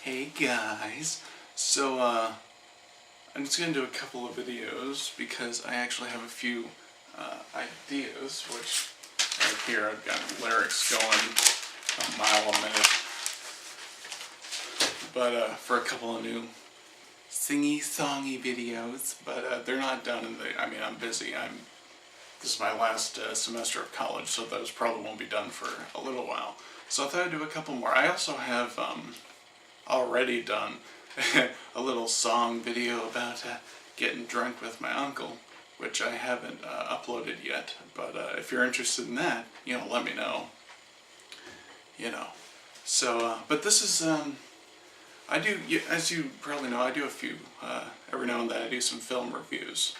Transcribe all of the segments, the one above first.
Hey guys, so I'm just going to do a couple of videos because I actually have a few ideas, which right here I've got lyrics going a mile a minute, but for a couple of new singy-songy videos, but they're not done, I'm busy. This is my last semester of college, so those probably won't be done for a little while. So I thought I'd do a couple more. I also have already done a little song video about getting drunk with my uncle, which I haven't uploaded yet. But if you're interested in that, let me know. So, but this is, I do, as you probably know, I do a few, every now and then I do some film reviews.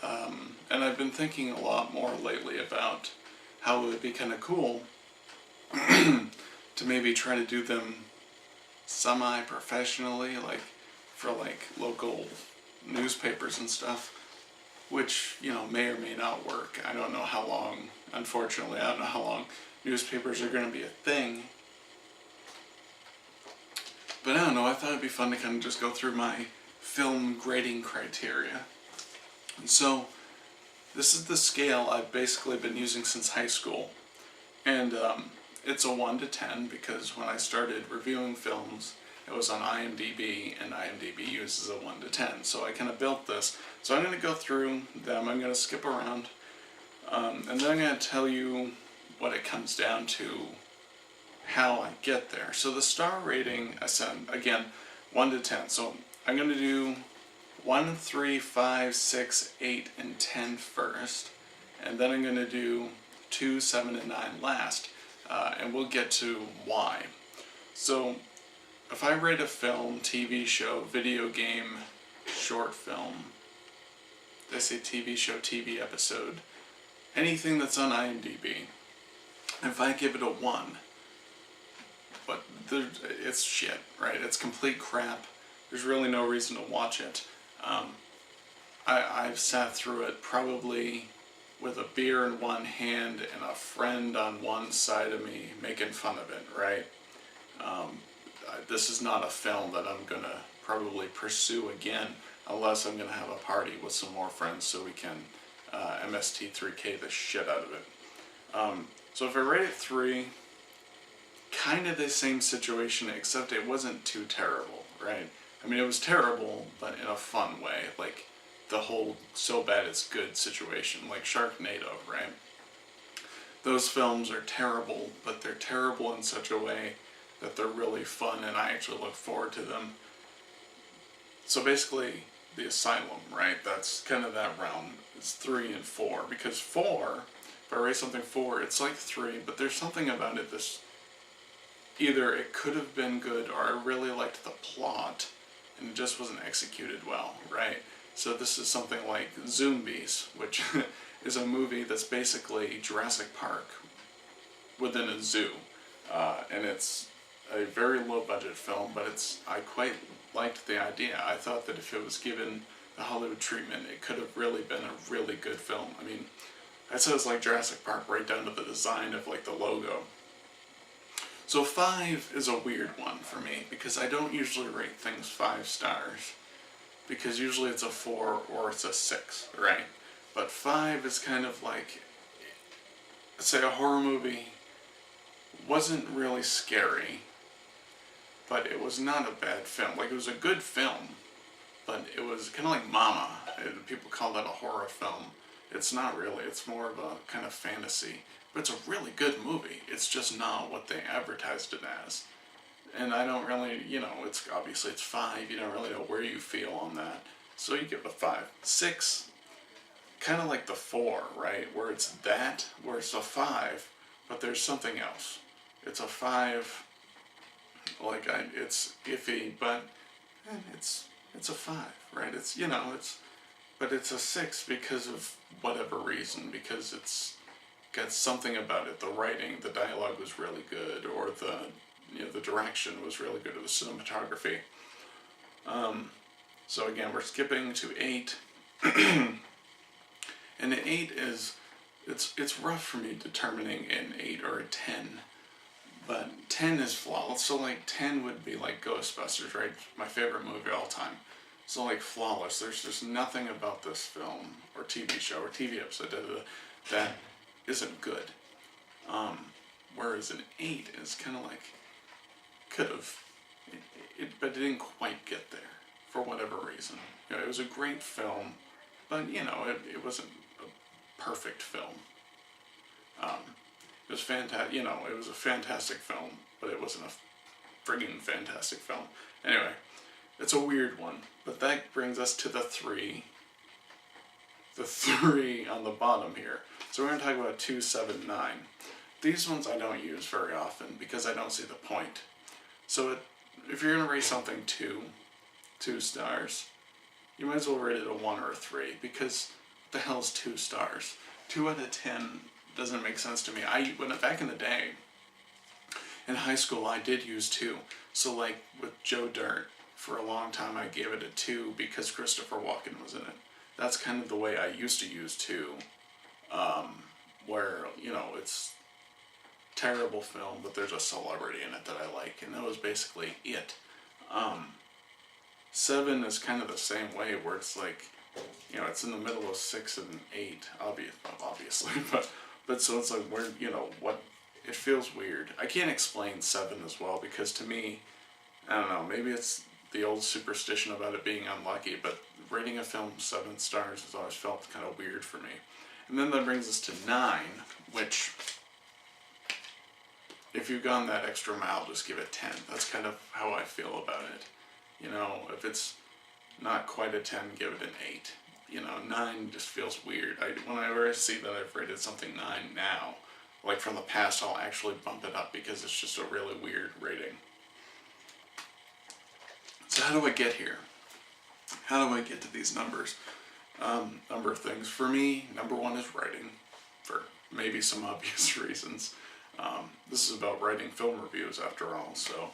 And I've been thinking a lot more lately about how it would be kind of cool to maybe try to do them semi-professionally, like for local newspapers and stuff, which, may or may not work. I don't know how long, unfortunately, I don't know how long newspapers are going to be a thing. But I don't know, I thought it'd be fun to kind of just go through my film grading criteria. And so, this is the scale I've basically been using since high school. And it's a 1 to 10 because when I started reviewing films, it was on IMDb, and IMDb uses a 1 to 10. So I kind of built this. So I'm going to go through them, I'm going to skip around, and then I'm going to tell you what it comes down to, how I get there. So the star rating, again, 1 to 10. So I'm going to do 1, 3, 5, 6, 8, and 10 first, and then I'm going to do 2, 7, and 9 last, and we'll get to why. So, if I rate a film, TV show, video game, short film, did I say TV show, TV episode, anything that's on IMDb, if I give it a 1, but it's shit, right? It's complete crap. There's really no reason to watch it. I've sat through it probably with a beer in one hand and a friend on one side of me making fun of it, right? This is not a film that I'm going to probably pursue again unless I'm going to have a party with some more friends so we can MST3K the shit out of it. So if I rate it 3, kind of the same situation, except it wasn't too terrible, right? I mean, it was terrible, but in a fun way, like the whole so bad it's good situation, like Sharknado, right? Those films are terrible, but they're terrible in such a way that they're really fun, and I actually look forward to them. So basically, The Asylum, right? That's kind of that realm. It's 3 and 4, because 4, if I rate something 4, it's like 3, but there's something about it that's either it could have been good, or I really liked the plot, and it just wasn't executed well, right? So this is something like Zombies, which is a movie that's basically Jurassic Park within a zoo. And it's a very low budget film, but I quite liked the idea. I thought that if it was given the Hollywood treatment, it could have really been a really good film. I mean, I'd say it's like Jurassic Park right down to the design of the logo. So 5 is a weird one for me, because I don't usually rate things 5 stars, because usually it's a 4 or it's a 6, right? But 5 is kind of like, say a horror movie wasn't really scary, but it was not a bad film. Like, it was a good film, but it was kind of like Mama. People call that a horror film. It's not really, it's more of a kind of fantasy. But it's a really good movie. It's just not what they advertised it as. And I don't really, it's obviously it's 5. You don't really know where you feel on that. So you give it a 5. 6, kind of like the 4, right? Where it's a 5, but there's something else. It's a 5, it's iffy, but it's a 5, right? But it's a 6 because of whatever reason, because it's got something about it. The writing, the dialogue was really good, or the direction was really good, or the cinematography. So again, we're skipping to 8. And an 8 is, it's rough for me determining an 8 or a 10. But 10 is flawless. So like 10 would be like Ghostbusters, right? My favorite movie of all time. So like flawless. There's just nothing about this film or TV show or TV episode that isn't good. Whereas an 8 is kind of like could have, but it didn't quite get there for whatever reason. You know, it was a great film, but you know it wasn't a perfect film. It was fantastic. You know, it was a fantastic film, but it wasn't a friggin' fantastic film. Anyway, it's a weird one, but that brings us to the three on the bottom here. So we're going to talk about 2, 7, 9. These ones I don't use very often because I don't see the point. So if you're going to rate something 2 stars, you might as well rate it a 1 or a 3 because what the hell is 2 stars? 2 out of 10 doesn't make sense to me. Back in the day, in high school, I did use 2. So like with Joe Dirt, for a long time I gave it a 2 because Christopher Walken was in it. That's kind of the way I used to use 2. Where, you know, it's terrible film, but there's a celebrity in it that I like, and that was basically it. 7 is kind of the same way, where it's like, you know, it's in the middle of 6 and 8, obviously, but so it's like, where, you know, what, it feels weird. I can't explain 7 as well, because to me, I don't know, maybe it's the old superstition about it being unlucky, but rating a film 7 stars has always felt kind of weird for me. And then that brings us to 9, which, if you've gone that extra mile, just give it 10. That's kind of how I feel about it. You know, if it's not quite a 10, give it an 8. You know, 9 just feels weird. Whenever I see that I've rated something 9 now, like from the past, I'll actually bump it up because it's just a really weird rating. So how do I get here? How do I get to these numbers? Number of things. For me, number 1 is writing, for maybe some obvious reasons. This is about writing film reviews after all, so,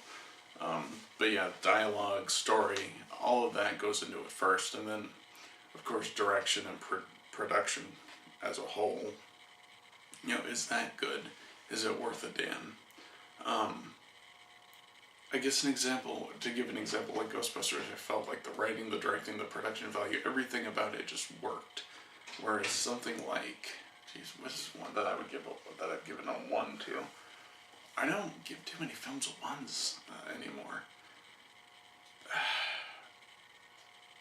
but yeah, dialogue, story, all of that goes into it first, and then, of course, direction and production as a whole. You know, is that good? Is it worth a damn? I guess to give an example, like Ghostbusters, I felt like the writing, the directing, the production value, everything about it just worked. Whereas something like, geez, what is one that I've given a 1 to? I don't give too many films 1s anymore.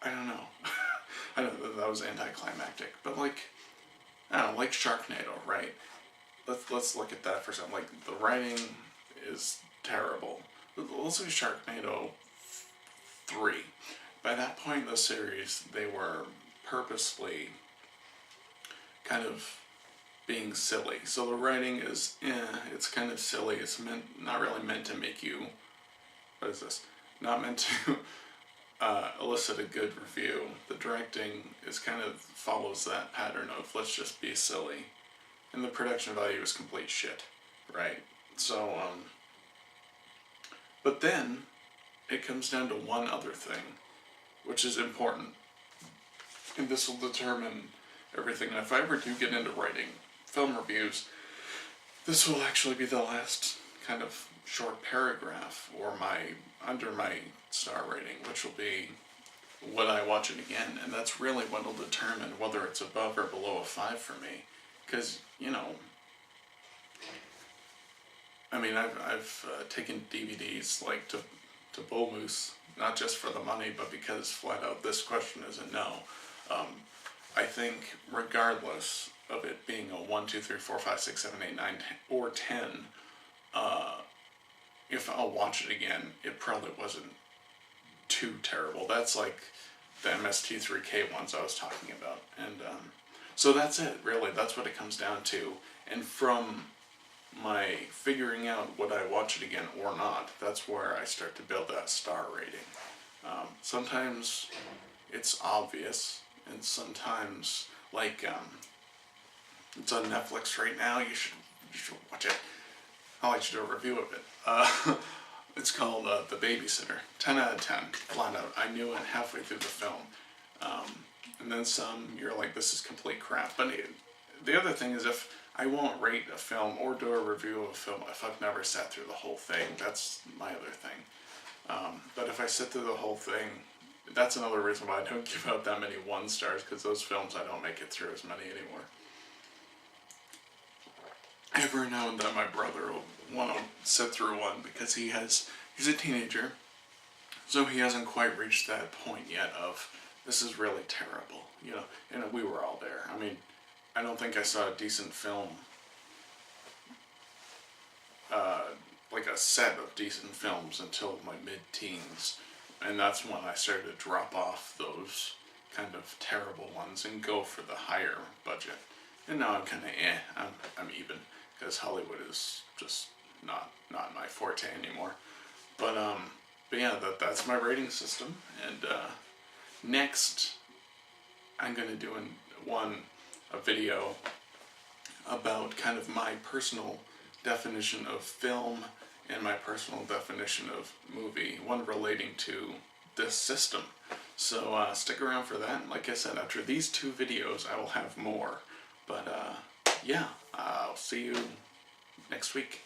I don't know. I know that was anticlimactic, but like, I don't know, like Sharknado, right? Let's look at that for a second. Like, the writing is terrible. Let's look at Sharknado 3. By that point in the series, they were purposely kind of being silly. So the writing is, it's kind of silly. It's not really meant to make you, what is this? Not meant to elicit a good review. The directing is kind of follows that pattern of let's just be silly. And the production value is complete shit, right? So, but then it comes down to one other thing, which is important. And this will determine everything. And if I ever do get into writing film reviews, this will actually be the last kind of short paragraph or under my star rating, which will be would I watch it again? And that's really what will determine whether it's above or below a 5 for me. Because, you know, I mean, I've taken DVDs like to Bull Moose, not just for the money, but because flat out this question is a no. I think regardless of it being a 1, 2, 3, 4, 5, 6, 7, 8, 9, 10, or 10, if I'll watch it again, it probably wasn't too terrible. That's like the MST3K ones I was talking about. And so that's it, really. That's what it comes down to. And from my figuring out would I watch it again or not, that's where I start to build that star rating. Sometimes it's obvious, and sometimes, like, it's on Netflix right now, you should watch it. I'll let you do a review of it. It's called The Babysitter. 10 out of 10, flat out. I knew it halfway through the film. And then some, you're like, this is complete crap. But the other thing is, if I won't rate a film or do a review of a film if I've never sat through the whole thing. That's my other thing. But if I sit through the whole thing, that's another reason why I don't give out that many 1 stars, because those films I don't make it through as many anymore. Every now and then my brother will want to sit through one because he's a teenager, so he hasn't quite reached that point yet of, this is really terrible, you know, and we were all there. I mean, I don't think I saw a decent film, like a set of decent films until my mid-teens, and that's when I started to drop off those kind of terrible ones and go for the higher budget. And now I'm kind of I'm even, because Hollywood is just not my forte anymore. But yeah, that's my rating system. And next, I'm gonna do a video about kind of my personal definition of film and my personal definition of movie, one relating to this system. So stick around for that. Like I said, after these 2 videos, I will have more. But yeah, I'll see you next week.